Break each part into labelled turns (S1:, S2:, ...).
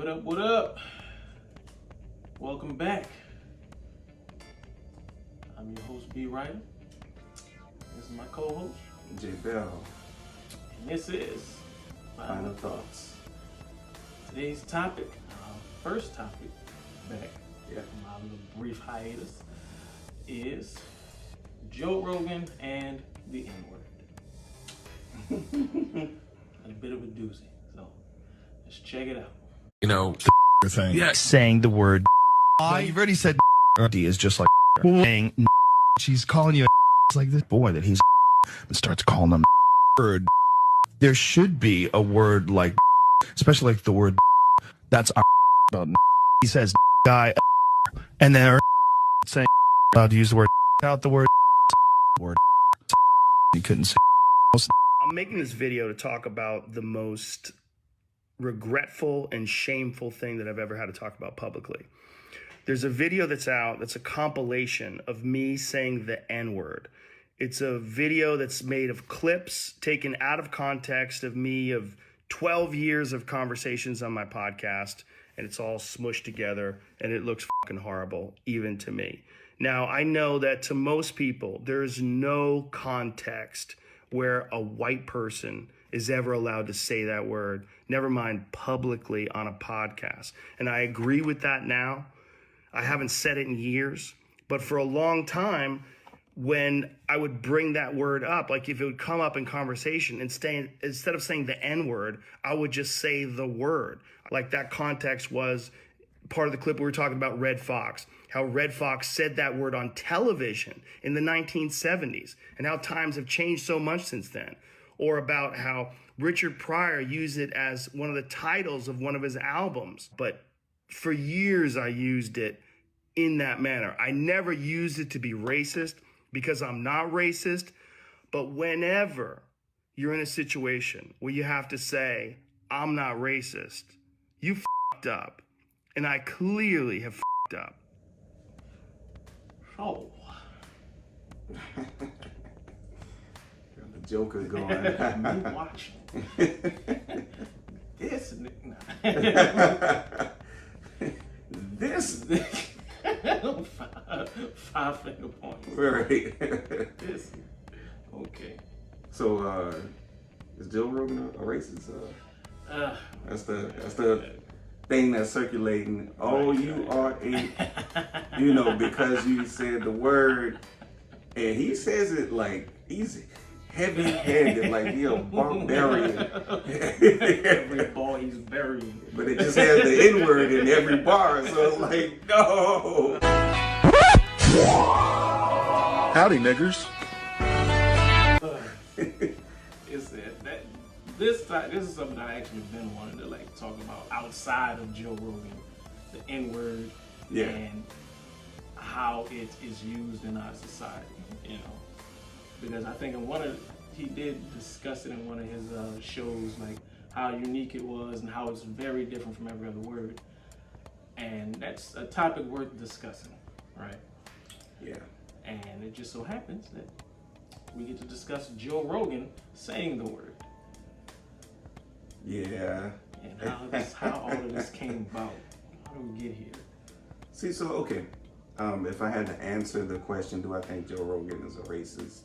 S1: What up, what up? Welcome back. I'm your host, B. Ryder. This is my co-host,
S2: J. Bell.
S1: and this is
S2: Final Thoughts.
S1: Today's topic, our first topic back
S2: Yeah.
S1: from our little brief hiatus, is Joe Rogan and the N-word. A bit of a doozy, so let's check it out.
S3: You know,
S4: Thing.
S3: yes.
S4: Saying the word you've already said D is just like saying she's calling you it's like this boy that he's but starts calling them word. There should be a word like especially like the word that's about he says guy and they're saying allowed to use the word out the word you couldn't say.
S5: I'm making this video to talk about the most regretful and shameful thing that I've ever had to talk about publicly. There's a video that's out that's a compilation of me saying the N-word. It's a video that's made of clips taken out of context of me of 12 years of conversations on my podcast, and it's all smushed together, and it looks fucking horrible, even to me. Now, I know that to most people, there's no context where a white person is ever allowed to say that word, never mind publicly on a podcast. And I agree with that now. I haven't said it in years, but for a long time, when I would bring that word up, like if it would come up in conversation, instead of saying the N-word, I would just say the word. Like that context was part of the clip we were talking about Red Fox, how Red Fox said that word on television in the 1970s, and how times have changed so much since then. Or about how Richard Pryor used it as one of the titles of one of his albums. But for years, I used it in that manner. I never used it to be racist because I'm not racist. But whenever you're in a situation where you have to say, I'm not racist, you fucked up. And I clearly have fucked up.
S1: Oh.
S2: Joker going.
S1: Me watching. This nigga.
S2: This.
S1: Five finger points.
S2: Right.
S1: This. Okay.
S2: So, is Joe Rogan a racist? That's the thing that's circulating. Oh, you are a, because you said the word, and he says it like he's heavy-handed, like he a barbarian.
S1: Every ball he's burying.
S2: But it just has the N-word in every bar, so it's like, no.
S4: Howdy niggers.
S1: This is something I actually been wanting to like talk about outside of Joe Rogan, the N-word,
S2: Yeah.
S1: and how it is used in our society, because I think he did discuss it in one of his shows, like how unique it was and how it's very different from every other word, and that's a topic worth discussing, right?
S2: Yeah.
S1: And it just so happens that we get to discuss Joe Rogan saying the word.
S2: Yeah.
S1: And how all of this came about. How do we get here?
S2: See, so, okay. If I had to answer the question, do I think Joe Rogan is a racist?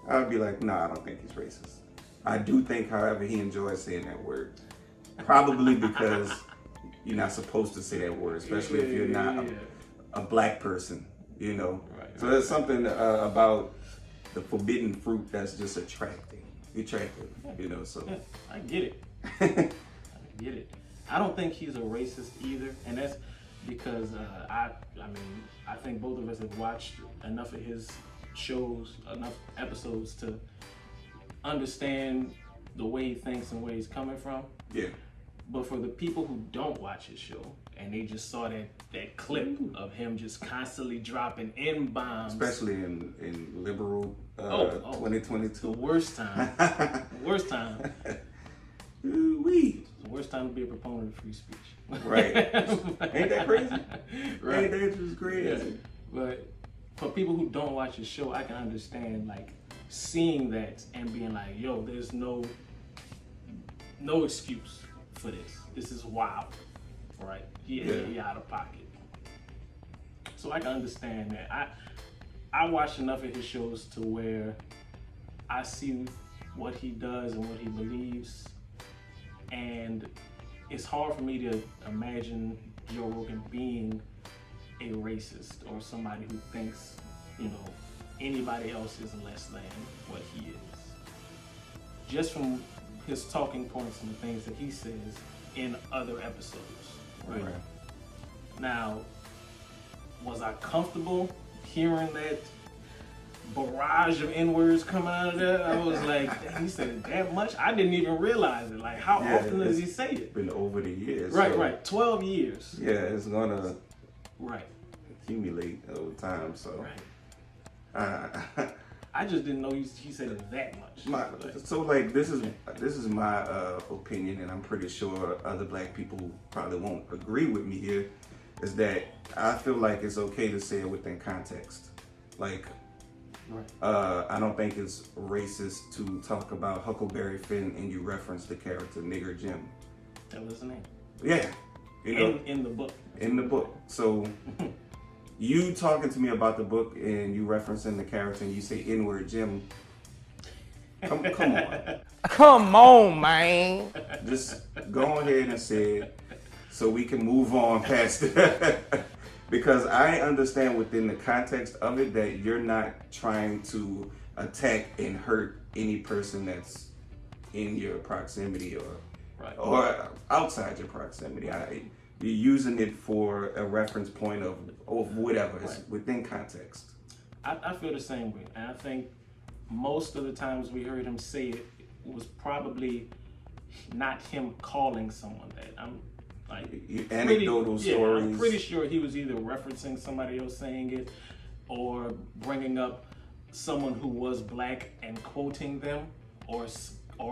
S2: I would be like, no, I don't think he's racist. I do think, however, he enjoys saying that word. Probably because you're not supposed to say that word, especially if you're not a black person,
S1: Right,
S2: so there's something about the forbidden fruit that's just attractive, so.
S1: Yeah, I get it. I get it. I don't think he's a racist either, and that's because I think both of us have watched enough of his shows, enough episodes to understand the way he thinks and where he's coming from.
S2: Yeah.
S1: But for the people who don't watch his show and they just saw that clip of him just constantly dropping N-bombs,
S2: Especially in liberal 2022.
S1: the worst time. The worst time.
S2: Ooh-wee.
S1: The worst time to be a proponent of free speech.
S2: Right. Ain't that crazy?
S1: Right.
S2: Ain't that just crazy?
S1: Yeah. But for people who don't watch his show, I can understand like seeing that and being like, yo, there's no excuse for this. This is wild. right? He out of pocket. So I can understand that. I watch enough of his shows to where I see what he does and what he believes, and it's hard for me to imagine Joe Rogan being a racist or somebody who thinks, anybody else is less than what he is. Just from his talking points and the things that he says in other episodes, right? Now, was I comfortable hearing that barrage of N-words coming out of there? I was like, he said it that much? I didn't even realize it. Like, how often does he say it?
S2: Been over the years.
S1: Right. 12 years.
S2: Yeah, it's gonna
S1: right accumulate
S2: over time. So
S1: I just didn't know he said it that much.
S2: This is my opinion, and I'm pretty sure other black people probably won't agree with me here. Is that I feel like it's okay to say it within context. Like, I don't think it's racist to talk about Huckleberry Finn and you reference the character Nigger Jim.
S1: That was his name.
S2: Yeah.
S1: In the book.
S2: In the book. So you talking to me about the book and you referencing the character and you say N-word Jim. Come on.
S3: Come on, man.
S2: Just go ahead and say it so we can move on past it. Because I understand within the context of it that you're not trying to attack and hurt any person that's in your proximity or outside your proximity. You're using it for a reference point of whatever. It's within context.
S1: I feel the same way. And I think most of the times we heard him say it was probably not him calling someone that.
S2: Anecdotal stories.
S1: I'm pretty sure he was either referencing somebody else saying it or bringing up someone who was black and quoting them or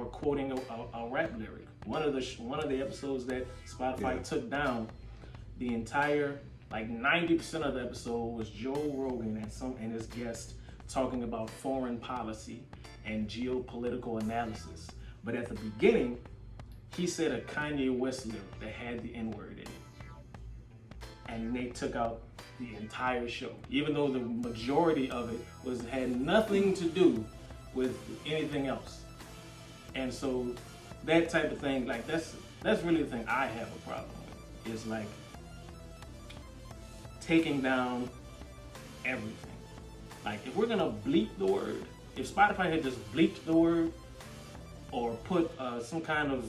S1: quoting a rap lyric. One of the episodes that Spotify took down, the entire 90% of the episode was Joe Rogan and his guest talking about foreign policy and geopolitical analysis. But at the beginning, he said a Kanye West lyric that had the N-word in it. And they took out the entire show, even though the majority of it had nothing to do with anything else. And so that type of thing, that's really the thing I have a problem with. Is taking down everything. If we're gonna bleep the word, if Spotify had just bleeped the word, or put some kind of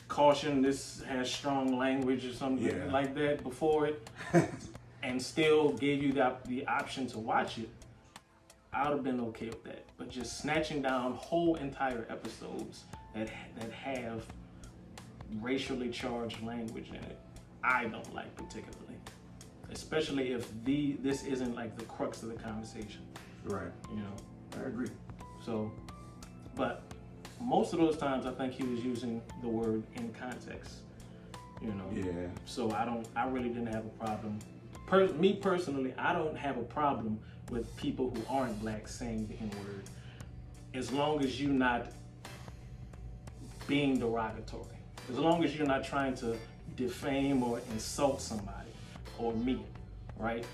S1: caution, this has strong language or something like that before it, and still gave you the option to watch it, I would have been okay with that. But just snatching down whole entire episodes that have racially charged language in it, I don't like particularly. Especially if this isn't the crux of the conversation.
S2: Right. I agree.
S1: So, but most of those times I think he was using the word in context.
S2: Yeah.
S1: So I really didn't have a problem. Me personally, I don't have a problem with people who aren't black saying the N-word, as long as you're not being derogatory. As long as you're not trying to defame or insult somebody or me, right?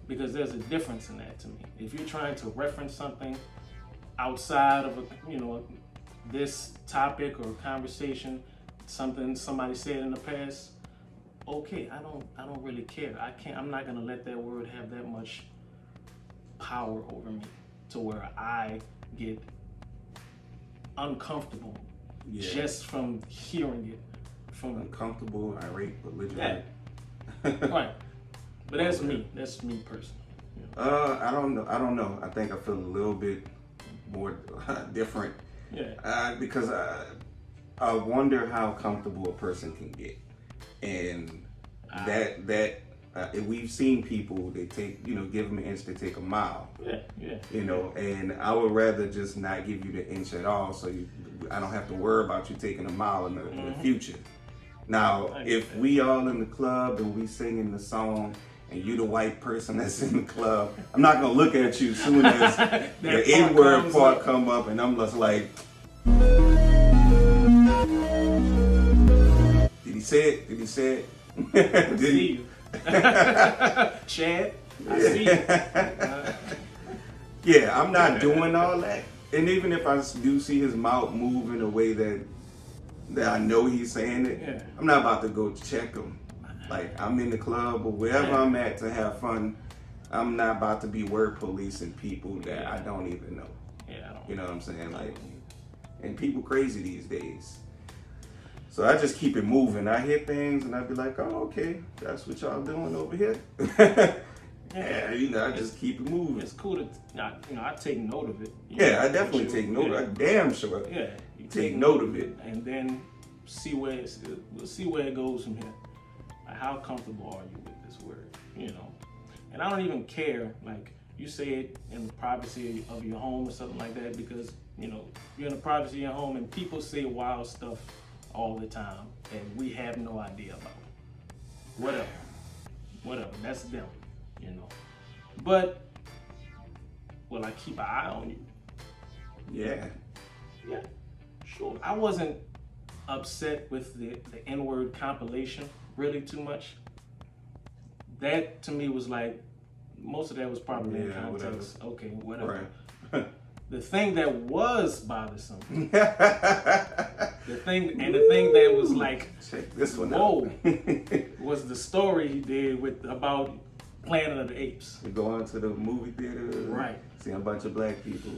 S1: Because there's a difference in that to me. If you're trying to reference something outside of this topic or conversation, something somebody said in the past, okay, I don't really care. I'm not gonna let that word have that much power over me to where I get uncomfortable just from hearing it.
S2: Uncomfortable, irate, belligerent.
S1: Right. But that's me. That's me personally.
S2: I don't know. I think I feel a little bit more different.
S1: Yeah.
S2: Because I wonder how comfortable a person can get, and we've seen people, they take, give them an inch, they take a mile.
S1: Yeah.
S2: And I would rather just not give you the inch at all, so I don't have to worry about you taking a mile in the future. Now, if we all in the club and we singing the song, and you the white person that's in the club, I'm not gonna look at you as soon as the N-word part come up, and I'm just like, did he say it? Did he say it?
S1: I see you. Chad, I see you.
S2: Yeah, I'm not doing all that. And even if I do see his mouth move in a way that I know he's saying it,
S1: Yeah.
S2: I'm not about to go check him. Like, I'm in the club or wherever I'm at to have fun. I'm not about to be word policing people that I don't even know.
S1: Yeah, I don't.
S2: You know what I'm saying? Like, and people crazy these days. So I just keep it moving. I hear things and I be like, oh, okay, that's what y'all doing over here. Yeah, you know, I just keep it moving.
S1: It's cool to, I take note of it.
S2: Yeah, I definitely take note.
S1: Yeah.
S2: I'm damn sure.
S1: Yeah, you
S2: Take note of it.
S1: and then we'll see where it goes from here. Like, how comfortable are you with this word? You know, and I don't even care. Like, you say it in the privacy of your home or something like that, because you know you're in the privacy of your home, and people say wild stuff all the time, and we have no idea about it. Whatever. That's them. You know, but will I keep an eye on you?
S2: Yeah.
S1: Yeah, sure. I wasn't upset with the N-word compilation really too much. That to me was like, most of that was probably in context. Whatever. Okay, whatever.
S2: Right.
S1: The thing that was bothersome, the thing that was like,
S2: check this one
S1: whoa,
S2: out.
S1: was the story he did about Planet of the Apes.
S2: We go into the movie theater,
S1: Right.
S2: See a bunch of black people.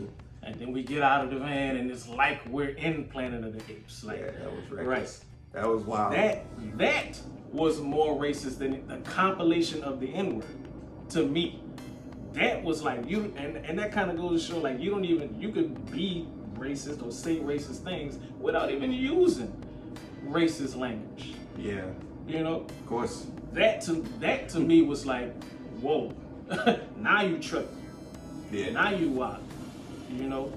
S1: And then we get out of the van and it's like we're in Planet of the Apes. Like,
S2: Yeah, that was reckless.
S1: right.
S2: That was wild.
S1: That was more racist than the compilation of the N-word to me. That was like you, and that kind of goes to show like you could be racist or say racist things without even using racist language.
S2: Yeah.
S1: You know?
S2: Of course.
S1: That to me was like, whoa, now you tripping.
S2: Yeah.
S1: Now you wild. You know?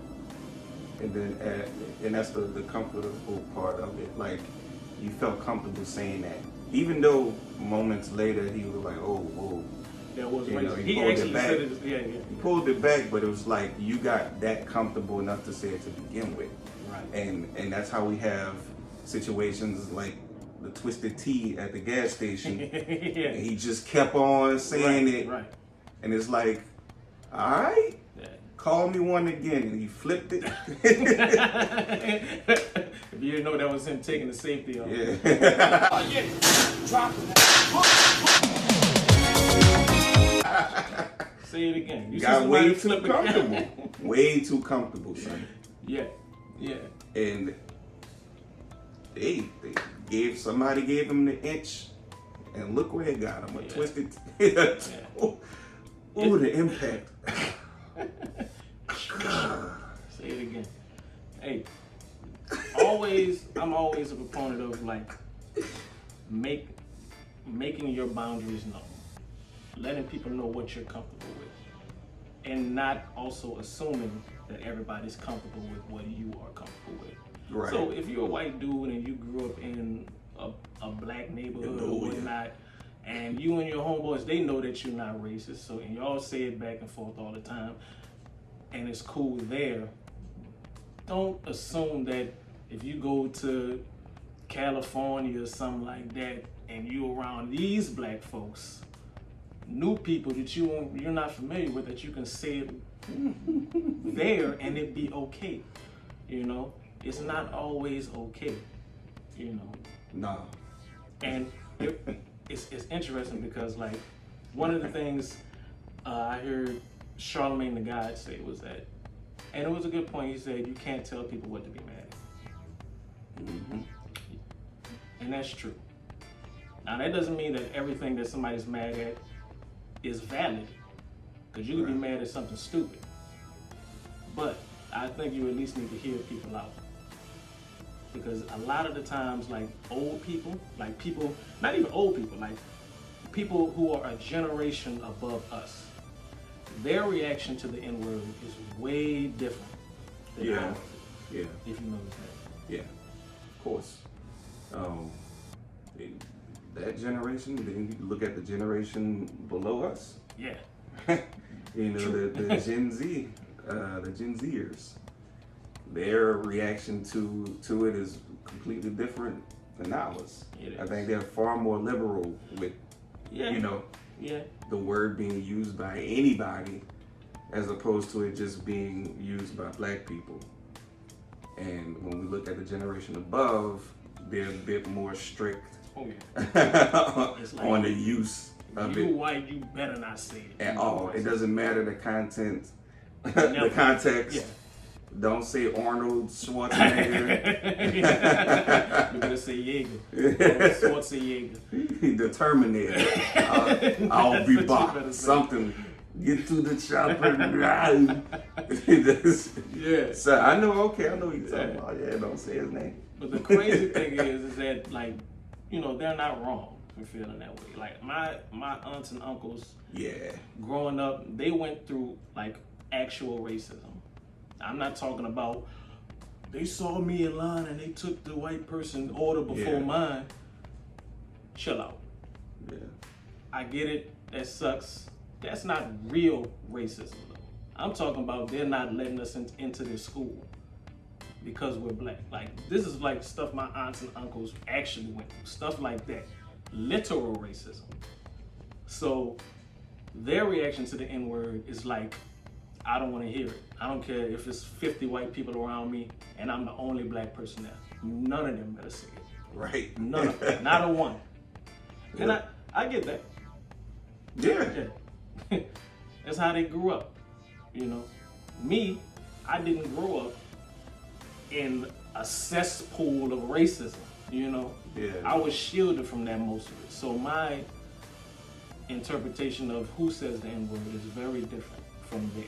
S2: And then, and that's the comfortable part of it. Like, you felt comfortable saying that, even though moments later he was like, "Oh, whoa."
S1: That was
S2: You know,
S1: racist.
S2: he
S1: He
S2: pulled it
S1: actually
S2: back.
S1: said it. Yeah.
S2: He pulled it back, but it was like you got that comfortable enough to say it to begin with.
S1: Right.
S2: And that's how we have situations like the twisted tea at the gas station.
S1: Yeah.
S2: And he just kept on saying it.
S1: Right.
S2: And it's like, all right,
S1: Yeah.
S2: call me one again. And he flipped it.
S1: If you didn't know, that was him taking the safety off.
S2: Yeah.
S1: Say it again. You see
S2: Got
S1: somebody
S2: way too
S1: flip a
S2: comfortable.
S1: gun?
S2: Way too comfortable, son.
S1: Yeah.
S2: And somebody gave him the inch, and look where it got him. A twisted. Ooh, the impact.
S1: Say it again. Hey, I'm always a proponent of like making your boundaries known, letting people know what you're comfortable with, and not also assuming that everybody's comfortable with what you are comfortable with.
S2: Right.
S1: So if you're a white dude and you grew up in a black neighborhood or whatnot, and you and your homeboys, they know that you're not racist, so and y'all say it back and forth all the time, and it's cool there. Don't assume that if you go to California or something like that, and you around these black folks, new people that you're not familiar with, that you can say it there and it be okay. You know, it's not always okay. You know.
S2: No.
S1: And it's interesting because like one of the things I heard Charlemagne the God say was that, and it was a good point. He said you can't tell people what to be mad at, and that's true. Now that doesn't mean that everything that somebody's mad at is valid, because you can be mad at something stupid. But I think you at least need to hear people out. Because a lot of the times, like old people, like people, not even old people, like people who are a generation above us, their reaction to the N-word is way different than ours.
S2: Yeah.
S1: If you notice that.
S2: Yeah. Of course. That generation, then you look at the generation below us.
S1: Yeah.
S2: You know, the Gen Z, the Gen Zers. Their reaction to it is completely different than ours.
S1: It
S2: I
S1: is.
S2: think they're far more liberal with,
S1: Yeah.
S2: you know,
S1: Yeah.
S2: the word being used by anybody as opposed to it just being used by black people. And when we look at the generation above, they're a bit more strict
S1: Oh yeah. It's like,
S2: on the use of
S1: you
S2: it
S1: white, you better not say it.
S2: at all. It doesn't matter the content,
S1: Never.
S2: the context.
S1: Yeah.
S2: Don't say Arnold Schwarzenegger.
S1: You better say Jaeger. Schwarzenegger.
S2: The Terminator. I'll be back. Something. Get to the chopper.
S1: Yeah.
S2: So I know. Okay, I know what you're talking about. Yeah, don't say his name.
S1: But the crazy thing is that, like, you know, they're not wrong for feeling that way. Like my aunts and uncles,
S2: Yeah.
S1: growing up, they went through like actual racism. I'm not talking about they saw me in line and they took the white person order before
S2: Yeah.
S1: mine. Chill out.
S2: Yeah.
S1: I get it. That sucks. That's not real racism though. I'm talking about they're not letting us into their school because we're black. Like, this is like stuff my aunts and uncles actually went through. Stuff like that. Literal racism. So their reaction to the N-word is like, I don't want to hear it. I don't care if it's 50 white people around me and I'm the only black person there. None of them better say it.
S2: Right.
S1: None of them. Not a one. And
S2: Yeah.
S1: I get that.
S2: Yeah.
S1: Yeah. That's how they grew up. You know, me, I didn't grow up in a cesspool of racism. You know,
S2: Yeah.
S1: I was shielded from that most of it. So my interpretation of who says the N-word is very different from theirs.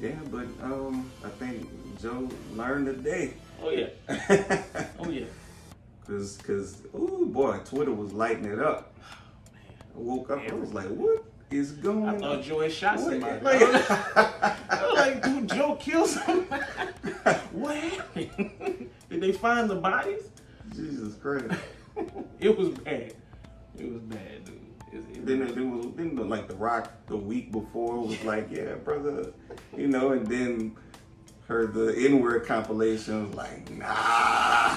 S2: Yeah, but I think Joe learned today.
S1: Oh yeah. Oh yeah.
S2: Cause oh boy, Twitter was lighting it up. I woke up, I was like, what is going on?
S1: I thought Joe had shot
S2: What?
S1: somebody.
S2: Like-
S1: I was like, dude, Joe killed somebody? What happened? Did they find the bodies?
S2: Jesus Christ.
S1: It was bad. It was bad, dude.
S2: Then like The Rock the week before was like, yeah, brother, you know, and then heard the N-word compilation was like, nah.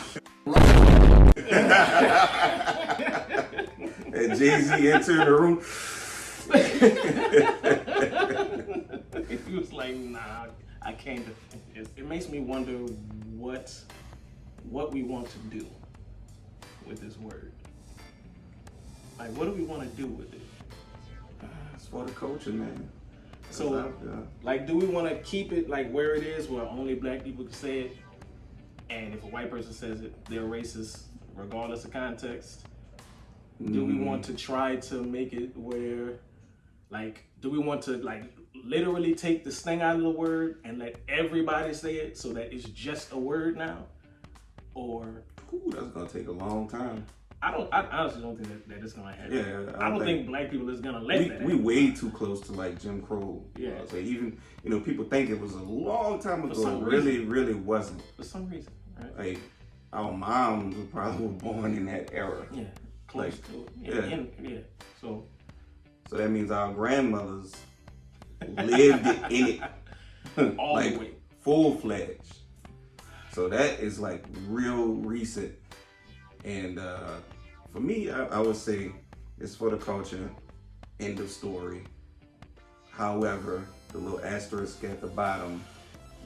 S2: And Jay-Z entered the room.
S1: He was like, nah, I can't defend this. It makes me wonder what we want to do with this word. Like, what do we want to do with it?
S2: It's for the culture, man.
S1: So, like, do we want to keep it like where it is, where only black people can say it? And if a white person says it, they're racist, regardless of context? Do we want to try to make it where, like, do we want to, like, literally take the sting out of the word and let everybody say it so that it's just a word now? Or...
S2: Ooh, that's gonna take a long time.
S1: I honestly don't think that it's gonna happen.
S2: Yeah,
S1: I don't think black people is gonna let that happen.
S2: We way too close to like Jim Crow.
S1: Yeah.
S2: So even, you know, people think it was a long time ago.
S1: some
S2: It really wasn't.
S1: For some reason, right?
S2: Like, our moms were probably born in that era.
S1: Yeah, close
S2: Like,
S1: to it.
S2: yeah.
S1: Yeah. So
S2: So that means our grandmothers lived in it.
S1: all
S2: like,
S1: the way.
S2: full-fledged. So that is like real recent. And for me, I would say it's for the culture. End of story. However, the little asterisk at the bottom,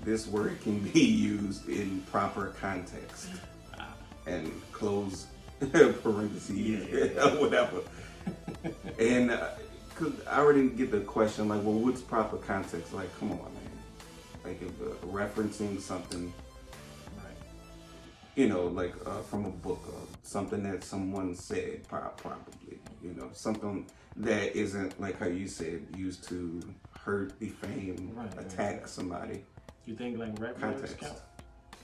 S2: this word can be used in proper context. And close parentheses, whatever. And cause I already get the question, like, well, what's proper context? Like, come on, man. Like, if referencing something, you know, like from a book or something that someone said, probably, you know, something that isn't, like how you said, used to hurt, defame, attack somebody.
S1: You think like rap lyrics count?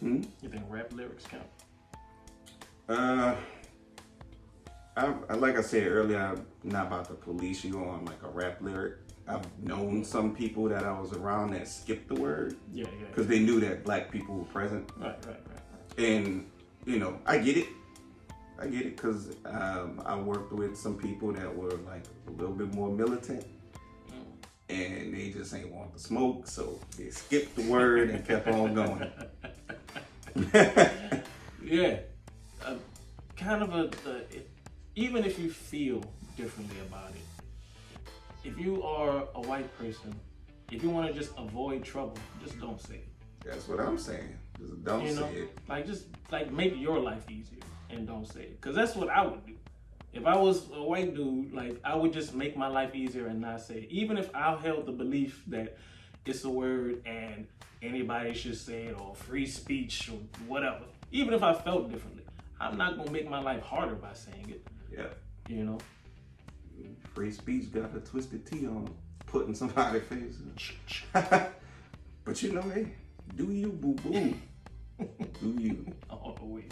S1: You think rap lyrics count?
S2: Like I said earlier, I'm not about to police you on like a rap lyric. I've known some people that I was around that skipped the word.
S1: Yeah.
S2: Because they knew that black people were present.
S1: Right.
S2: And, you know, I get it because I worked with some people that were like a little bit more militant. And they just ain't want the smoke, so they skipped the word and kept on going.
S1: Yeah, kind of even if you feel differently about it, if you are a white person, if you want to just avoid trouble, just don't say it.
S2: That's what I'm saying. Just don't say it.
S1: Just make your life easier and don't say it. Cause that's what I would do. If I was a white dude, I would just make my life easier and not say it. Even if I held the belief that it's a word and anybody should say it, or free speech or whatever. Even if I felt differently, I'm not gonna make my life harder by saying it.
S2: Yeah. Free speech got a twisted T on putting somebody's face. But hey, do you, boo boo? Do you?
S1: All the way.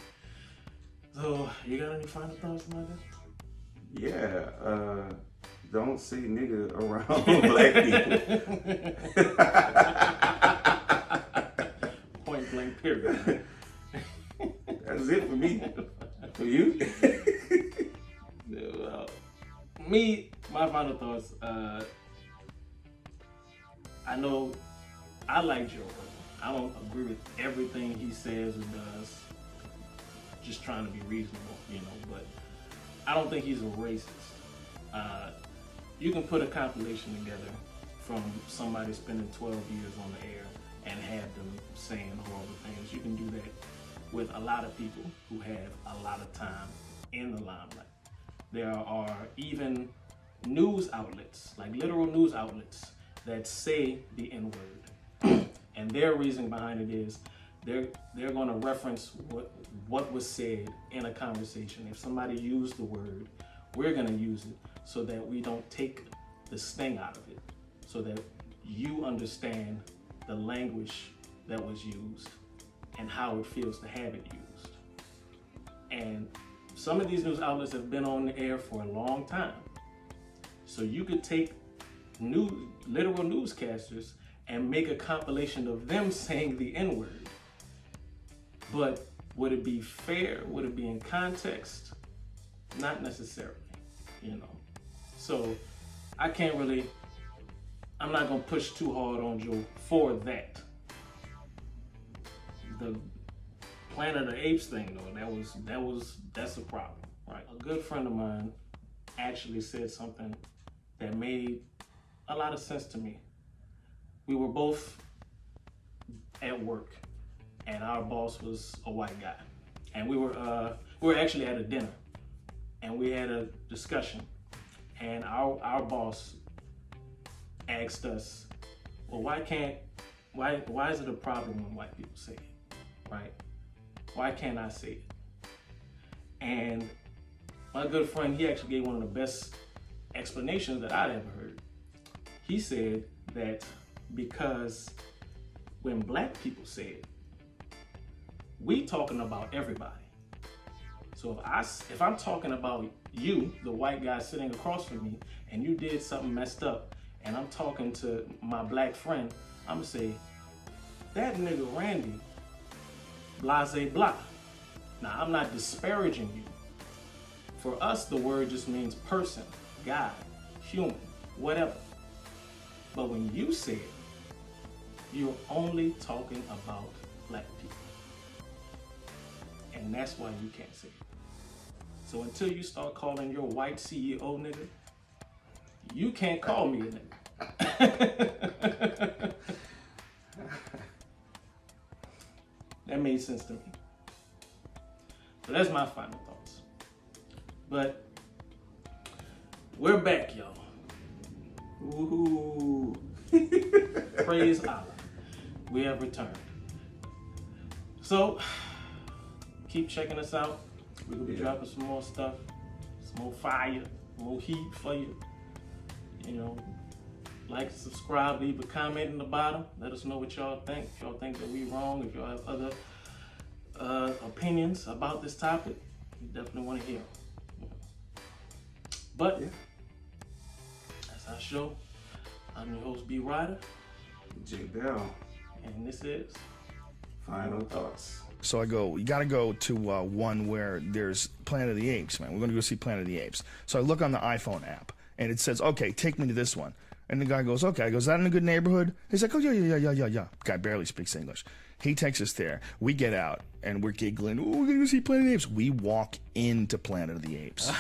S1: So, you got any final thoughts about that?
S2: Yeah, don't say nigga around black people.
S1: Point blank, period.
S2: That's it for me. For you?
S1: Well, my final thoughts, I know I like Joe Rogan. I don't agree with everything he says or does, just trying to be reasonable, but I don't think he's a racist. You can put a compilation together from somebody spending 12 years on the air and have them saying horrible things. You can do that with a lot of people who have a lot of time in the limelight. There are even news outlets, literal news outlets, that say the N-word. And their reason behind it is they're going to reference what was said in a conversation. If somebody used the word, we're going to use it so that we don't take the sting out of it, so that you understand the language that was used and how it feels to have it used. And some of these news outlets have been on the air for a long time. So you could take literal newscasters and make a compilation of them saying the N-word. But would it be fair? Would it be in context? Not necessarily, So I'm not gonna push too hard on Joe for that. The Planet of the Apes thing though, that's a problem, right? A good friend of mine actually said something that made a lot of sense to me. We were both at work, and our boss was a white guy, and we were actually at a dinner, and we had a discussion, and our boss asked us, well, why is it a problem when white people say it, right? Why can't I say it? And my good friend, he actually gave one of the best explanations that I'd ever heard. He said that because when black people say it, we talking about everybody. So if I'm talking about you, the white guy sitting across from me, and you did something messed up, and I'm talking to my black friend, I'm gonna say, that nigga Randy, blase blah. Now, I'm not disparaging you. For us, the word just means person, guy, human, whatever. But when you say it, you're only talking about black people. And that's why you can't say it. So until you start calling your white CEO nigga, you can't call me a nigga. That made sense to me. So that's my final thoughts. But we're back, y'all. Ooh. Praise Allah. We have returned. So keep checking us out. We're gonna be dropping some more stuff, some more fire, more heat for you. Like, subscribe, leave a comment in the bottom. Let us know what y'all think. If y'all think that we wrong, if y'all have other opinions about this topic, we definitely want to hear them. But that's our show. I'm your host, B. Ryder.
S2: J. Bell.
S1: And this is
S2: Final Thoughts.
S5: So you got to go to one where there's Planet of the Apes, man. We're going to go see Planet of the Apes. So I look on the iPhone app, and it says, okay, take me to this one. And the guy goes, okay. I go, is that in a good neighborhood? He's like, oh, yeah. Guy barely speaks English. He takes us there. We get out, and we're giggling. Oh, we're going to go see Planet of the Apes. We walk into Planet of the Apes.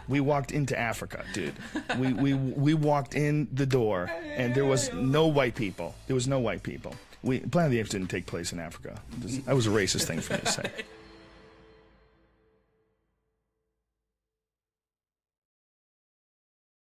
S5: We walked into Africa, dude. We walked in the door, and there was no white people. Planet of the Apes didn't take place in Africa. That was a racist thing for me to say.